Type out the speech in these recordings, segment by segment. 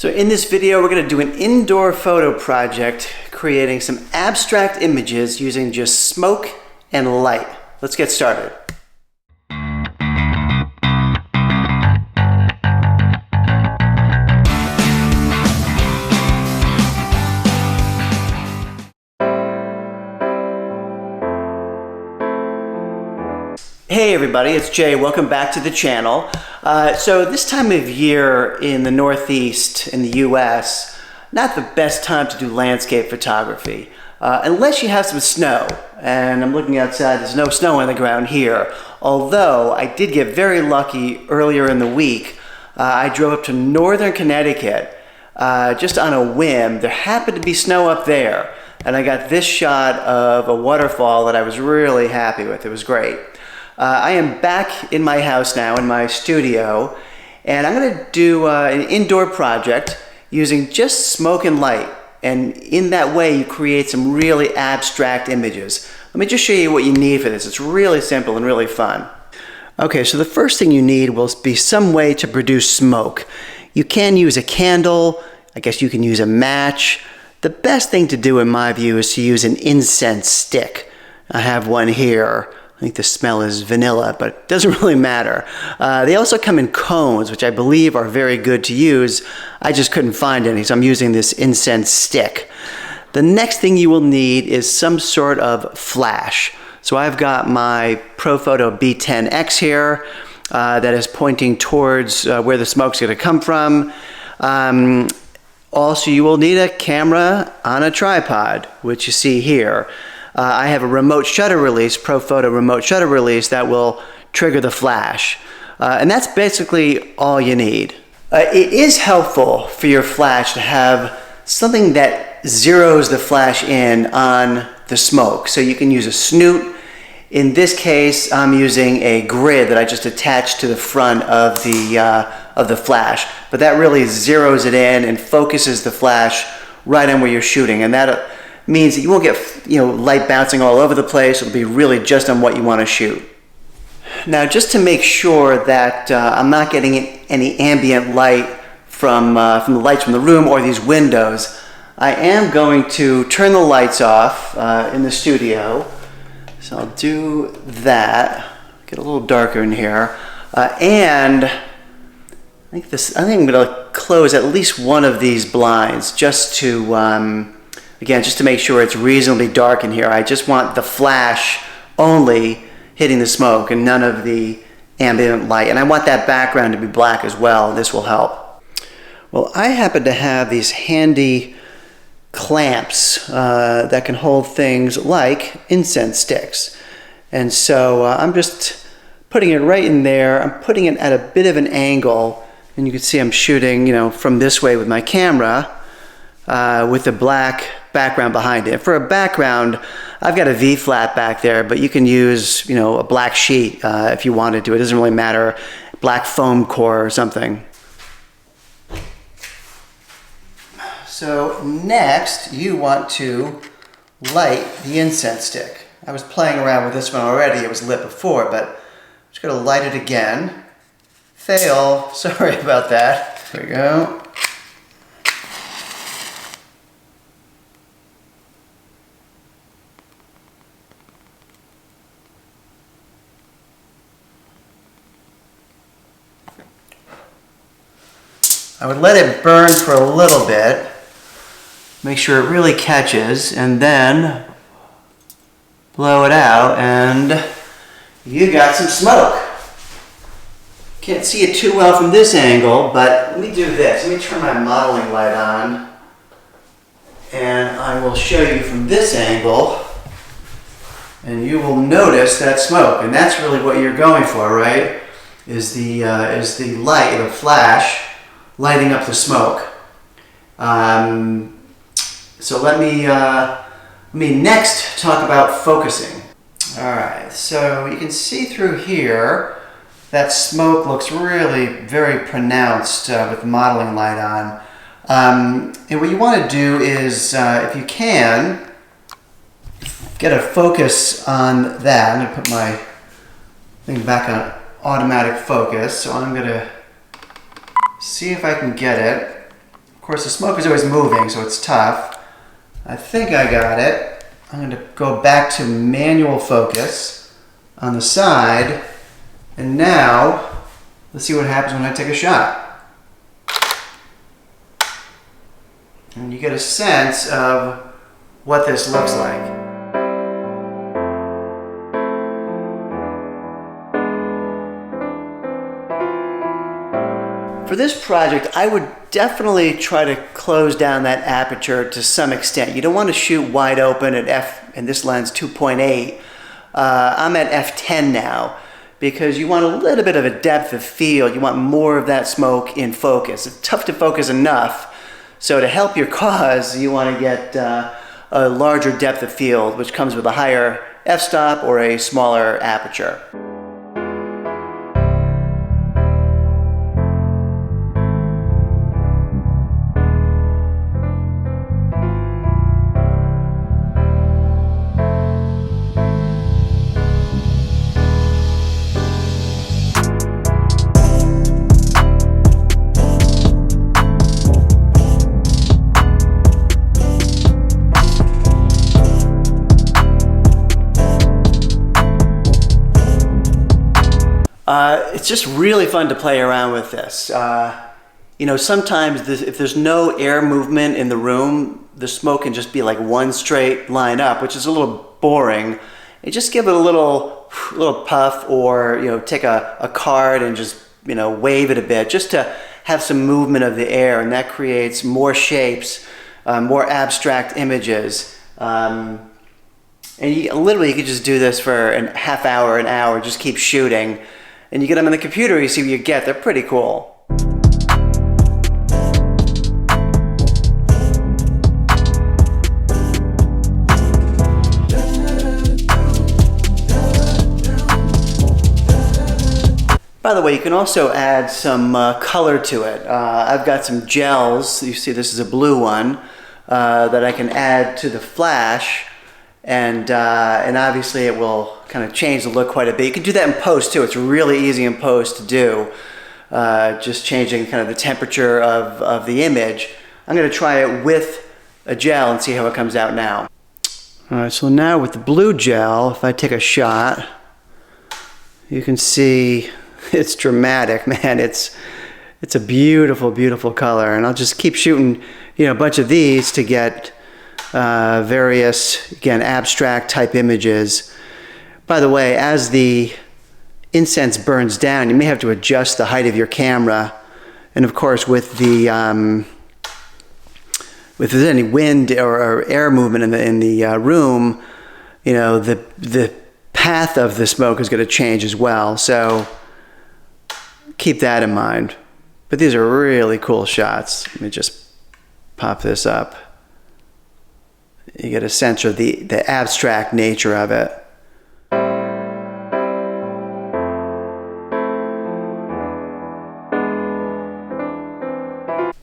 So in this video, we're going to do an indoor photo project creating some abstract images using just smoke and light. Let's get started. Hey everybody, it's Jay. Welcome back to the channel. So this time of year in the Northeast in the US, not the best time to do landscape photography, unless you have some snow. And I'm looking outside, there's no snow on the ground here. Although I did get very lucky earlier in the week. I drove up to northern Connecticut just on a whim. There happened to be snow up there. And I got this shot of a waterfall that I was really happy with. It was great. I am back in my house now, in my studio, and I'm going to do an indoor project using just smoke and light. And in that way, you create some really abstract images. Let me just show you what you need for this. It's really simple and really fun. Okay, so the first thing you need will be some way to produce smoke. You can use a candle. I guess you can use a match. The best thing to do, in my view, is to use an incense stick. I have one here. I think the smell is vanilla, but it doesn't really matter. They also come in cones, which I believe are very good to use. I just couldn't find any, so I'm using this incense stick. The next thing you will need is some sort of flash. So I've got my ProPhoto B10X here that is pointing towards where the smoke's going to come from. Also, you will need a camera on a tripod, which you see here. I have a remote shutter release, ProPhoto remote shutter release, that will trigger the flash. And that's basically all you need. It is helpful for your flash to have something that zeroes the flash in on the smoke. So you can use a snoot. In this case, I'm using a grid that I just attached to the front of the flash. But that really zeroes it in and focuses the flash right on where you're shooting. And that means that you won't get light bouncing all over the place. It'll be really just on what you want to shoot. Now, just to make sure that I'm not getting any ambient light from the lights from the room or these windows, I am going to turn the lights off in the studio. So I'll do that. Get a little darker in here, and I think I'm going to close at least one of these blinds just to. Again, just to make sure it's reasonably dark in here. I just want the flash only hitting the smoke and none of the ambient light. And I want that background to be black as well. This will help. Well, I happen to have these handy clamps that can hold things like incense sticks. And so I'm just putting it right in there. I'm putting it at a bit of an angle. And you can see I'm shooting, from this way with my camera with the black background behind it. For a background, I've got a V-flat back there, but you can use, a black sheet if you wanted to. It doesn't really matter, black foam core or something. So next, you want to light the incense stick. I was playing around with this one already. It was lit before, but I'm just going to light it again. Fail. Sorry about that. There we go. I would let it burn for a little bit, make sure it really catches, and then blow it out, and you got some smoke. Can't see it too well from this angle, but let me do this. Let me turn my modeling light on, and I will show you from this angle, and you will notice that smoke, and that's really what you're going for, right? Is the light, the flash, lighting up the smoke. So let me next talk about focusing. All right, so you can see through here that smoke looks really very pronounced with the modeling light on. And what you want to do is, if you can, get a focus on that. I'm going to put my thing back on automatic focus, so I'm going to see if I can get it Of course, the smoke is always moving, so it's tough. I think I got it. I'm going to go back to manual focus on the side. And now, let's see what happens when I take a shot. And you get a sense of what this looks like. For this project, I would definitely try to close down that aperture to some extent. You don't want to shoot wide open at in this lens 2.8. I'm at f10 now because you want a little bit of a depth of field. You want more of that smoke in focus. It's tough to focus enough, so to help your cause, you want to get a larger depth of field, which comes with a higher f-stop or a smaller aperture. It's just really fun to play around with this. You know, sometimes if there's no air movement in the room, the smoke can just be like one straight line up, which is a little boring. And just give it a little puff, or take a card and just wave it a bit, just to have some movement of the air, and that creates more shapes, more abstract images. And literally you could just do this for a half hour, an hour, just keep shooting. And you get them on the computer, you see what you get. They're pretty cool. By the way, you can also add some color to it. I've got some gels. You see this is a blue one that I can add to the flash. And obviously it will kind of change the look quite a bit. You can do that in post too. It's really easy in post to do. Just changing kind of the temperature of the image. I'm going to try it with a gel and see how it comes out now. Alright, so now with the blue gel, if I take a shot, you can see it's dramatic, man. It's a beautiful, beautiful color. And I'll just keep shooting a bunch of these to get various, again, abstract type images. By the way, as the incense burns down, you may have to adjust the height of your camera. And of course, with the if there's any wind or air movement in the room, the path of the smoke is going to change as well. So keep that in mind. But these are really cool shots. Let me just pop this up. You get a sense of the abstract nature of it.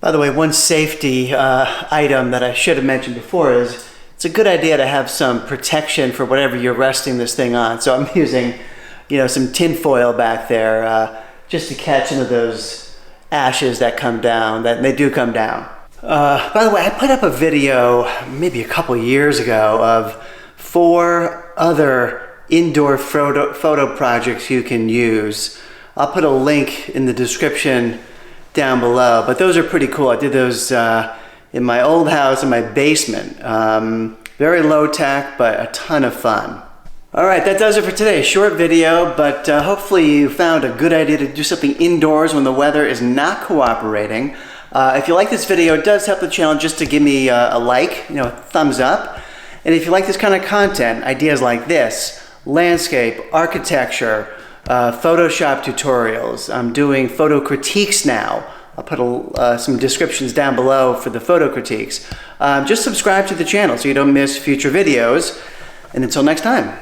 By the way, one safety item that I should have mentioned before is it's a good idea to have some protection for whatever you're resting this thing on. So I'm using, some tin foil back there just to catch some of those ashes that come down, that they do come down. By the way, I put up a video maybe a couple years ago of 4 other indoor photo projects you can use. I'll put a link in the description down below, but those are pretty cool. I did those in my old house in my basement. Very low tech, but a ton of fun. All right, that does it for today. Short video, but hopefully you found a good idea to do something indoors when the weather is not cooperating. If you like this video, it does help the channel just to give me a like, a thumbs up. And if you like this kind of content, ideas like this, landscape, architecture, Photoshop tutorials, I'm doing photo critiques now. I'll put some descriptions down below for the photo critiques. Just subscribe to the channel so you don't miss future videos. And until next time.